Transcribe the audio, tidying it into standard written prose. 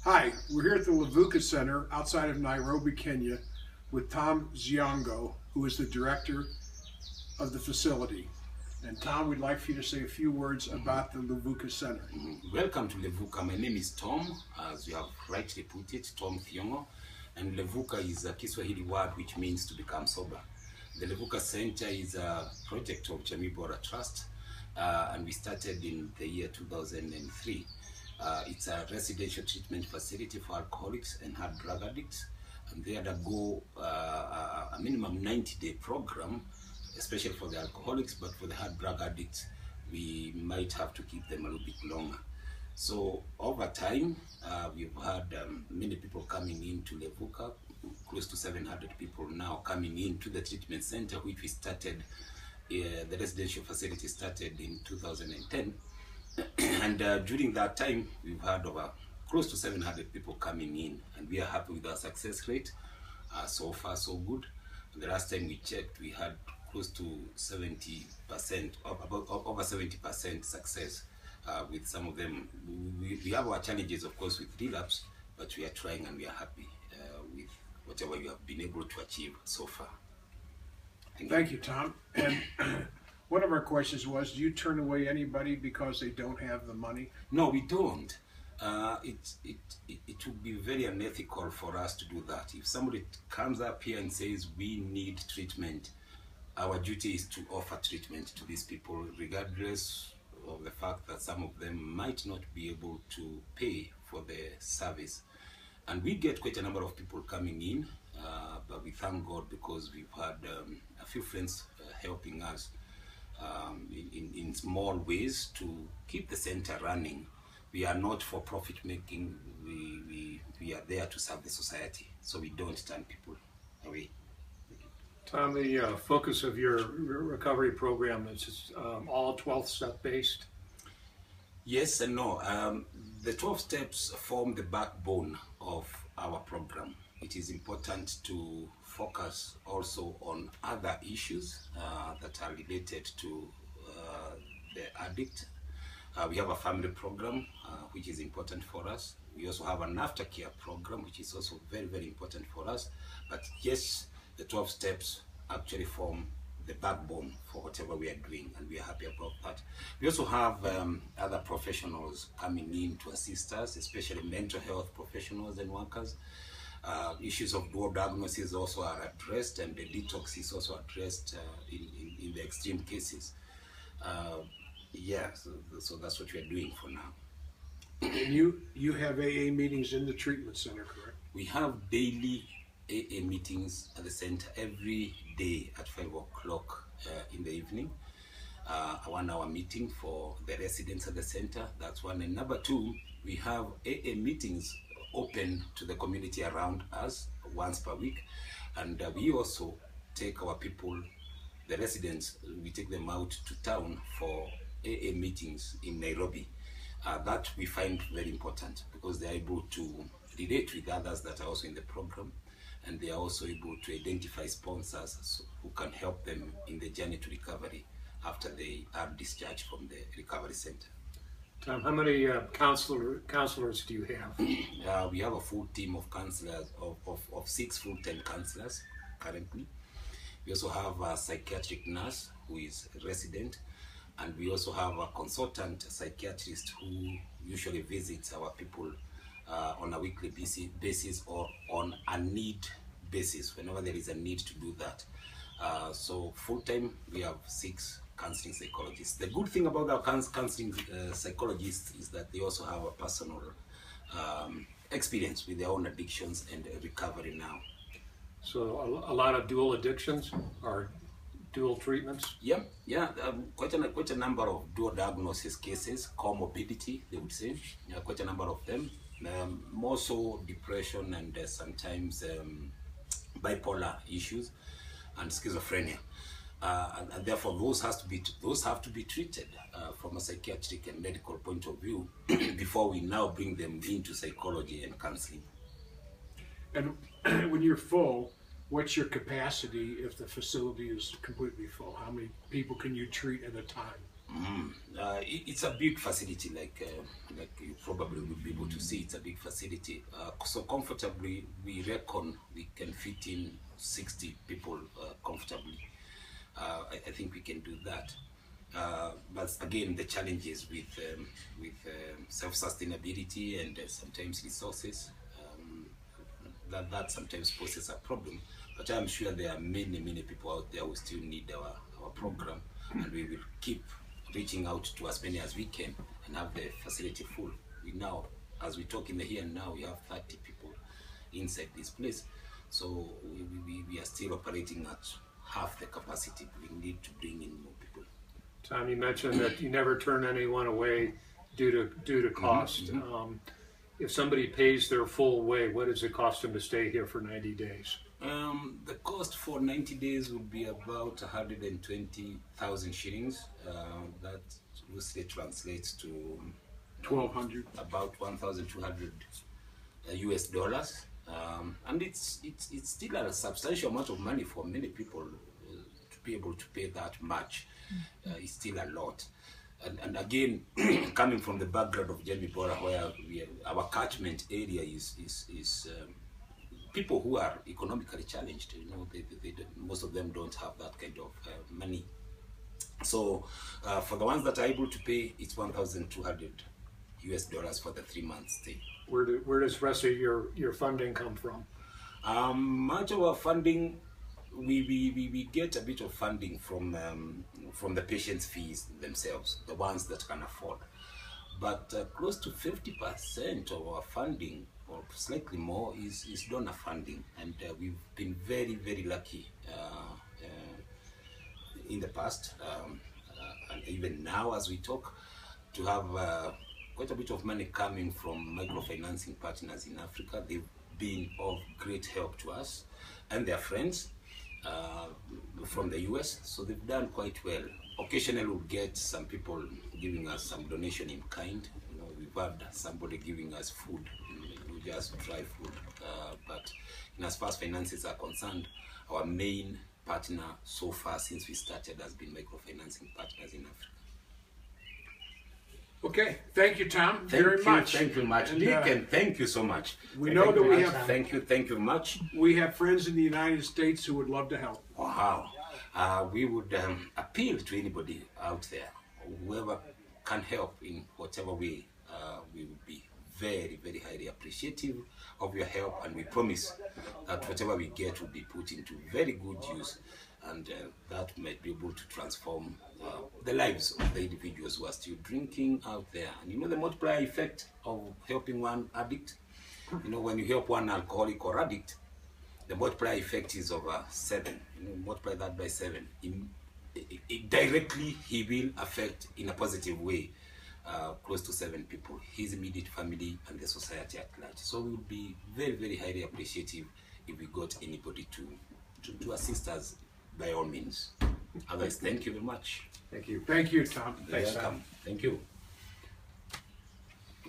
Hi, we're here at the Levuka Center outside of Nairobi, Kenya, with Tom Ziongo, who is the director of the facility. And Tom, we'd like for you to say a few words about the Levuka Center. Welcome to Levuka. My name is Tom, as you have rightly put it, Tom Thiongo. And Levuka is a Kiswahili word which means to become sober. The Levuka Center is a project of Jamii Bora Trust, and we started in the year 2003. It's a residential treatment facility for alcoholics and hard drug addicts, and they undergo a minimum 90-day program, especially for the alcoholics, but for the hard drug addicts, we might have to keep them a little bit longer. So over time, we've had many people coming into Levuka, close to 700 people now coming into the treatment center, which we started, the residential facility started in 2010. And during that time, we've had over close to 700 people coming in, and we are happy with our success rate. So far, so good. And the last time we checked, we had close to 70%, about over 70% success with some of them. We have our challenges, of course, with relapse, but we are trying and we are happy with whatever we have been able to achieve so far. Thank you, Tom. And one of our questions was, do you turn away anybody because they don't have the money? No, we don't. It would be very unethical for us to do that. If somebody comes up here and says we need treatment, our duty is to offer treatment to these people, regardless of the fact that some of them might not be able to pay for the service. And we get quite a number of people coming in, but we thank God because we've had a few friends helping us in small ways to keep the center running. We are not for profit making, we are there to serve the society, so we don't turn people away. Tom, the focus of your recovery program is all 12th step based? Yes and no. The 12 steps form the backbone of our program. It is important to focus also on other issues that are related to the addict. We have a family program, which is important for us. We also have an aftercare program, which is also very, very important for us. But yes, the 12 steps actually form the backbone for whatever we are doing, and we are happy about that. We also have other professionals coming in to assist us, especially mental health professionals and workers. Issues of dual diagnosis also are addressed, and the detox is also addressed in the extreme cases. Yeah, so that's what we are doing for now. And you have AA meetings in the treatment center, correct? We have daily AA meetings at the center every day at 5 o'clock in the evening. A 1-hour meeting for the residents at the center, that's one. And number two, we have AA meetings open to the community around us once per week. And we also take our people, the residents, we take them out to town for AA meetings in Nairobi. That we find very important because they are able to relate with others that are also in the program, and they are also able to identify sponsors who can help them in the journey to recovery after they are discharged from the recovery center. Tom, how many counselors do you have? We have a full team of counselors, of 6 full-time counselors currently. We also have a psychiatric nurse who is a resident, and we also have a consultant psychiatrist who usually visits our people on a weekly basis or on a need basis, whenever there is a need to do that. So full-time, we have 6 counseling psychologists. The good thing about our counseling psychologists is that they also have a personal experience with their own addictions and recovery now. So a lot of dual addictions or dual treatments? Yeah, quite a number of dual diagnosis cases, comorbidity, they would say. Yeah, quite a number of them. More so depression and sometimes bipolar issues and schizophrenia. And therefore those have to be treated from a psychiatric and medical point of view before we now bring them into psychology and counseling. And when you're full, what's your capacity if the facility is completely full? How many people can you treat at a time? It's a big facility, like you probably will be able to see. It's a big facility. So comfortably, we reckon we can fit in 60 people comfortably. I think we can do that. But again, the challenges with self-sustainability and sometimes resources, that sometimes poses a problem. But I'm sure there are many people out there who still need our program, and we will keep reaching out to as many as we can and have the facility full. We now, as we talk in the here and now, we have 30 people inside this place. So we are still operating at half the capacity. We need to bring in more people. Tom, you mentioned that you never turn anyone away due to cost. If somebody pays their full way, what does it cost them to stay here for 90 days? The cost for 90 days would be about 120,000 shillings. That loosely translates to 1,200. About 1,200 US dollars. And it's still a substantial amount of money for many people to be able to pay that much. It's still a lot. And again, coming from the background of Jamie Bora, where our catchment area is people who are economically challenged. You know, most of them don't have that kind of money. So for the ones that are able to pay, it's 1,200 US dollars for the 3 months stay. Where does the rest of your funding come from? Much of our funding, we get a bit of funding from the patients' fees themselves, the ones that can afford. But close to 50% of our funding, or slightly more, is donor funding, and we've been very lucky in the past, and even now as we talk, to have quite a bit of money coming from microfinancing partners in Africa. They've been of great help to us and their friends from the US, so they've done quite well. Occasionally we'll get some people giving us some donation in kind. You know, we've had somebody giving us food, just dry food, but as far as finances are concerned, our main partner so far since we started has been microfinancing partners in Africa. Okay, thank you, Tom, very much. Thank you much, And, Nick, and thank you so much. We know that we have Thank you much. we have friends in the United States who would love to help. Wow. We would appeal to anybody out there, whoever can help in whatever way. We would be very highly appreciative of your help, and we promise that whatever we get will be put into very good use, and that might be able to transform the lives of the individuals who are still drinking out there. And you know the multiplier effect of helping one addict? You know, when you help one alcoholic or addict, the multiplier effect is over 7. You know, multiply that by 7. Directly, he will affect in a positive way close to 7 people, his immediate family and the society at large. So we would be very highly appreciative if we got anybody to assist us, by all means. Otherwise, thank you very much. Thank you. Thank you, Tom. You're welcome. Thank you.